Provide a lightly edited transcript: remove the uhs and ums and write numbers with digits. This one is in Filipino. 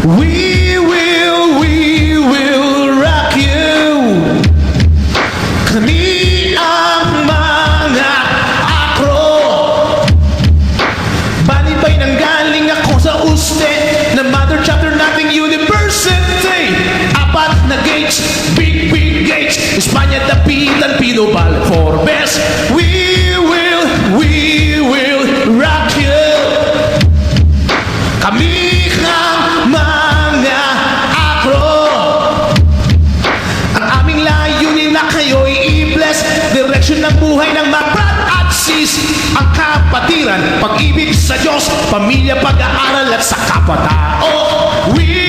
We will rock you. Kami ang mga akro. Balibay nang galing ako sa uste na mother chapter nating university. Apat na gates, big gates. Espanya, Dapitan, Pinobal, Forbes. We will rock you. Kami ang mga akro. Ang aming layunin na kayo'y i-bless. Direksyon ng buhay ng mga brad at sis. Ang kapatiran, pag-ibig sa Diyos, pamilya, pag-aaral at sa kapatao. We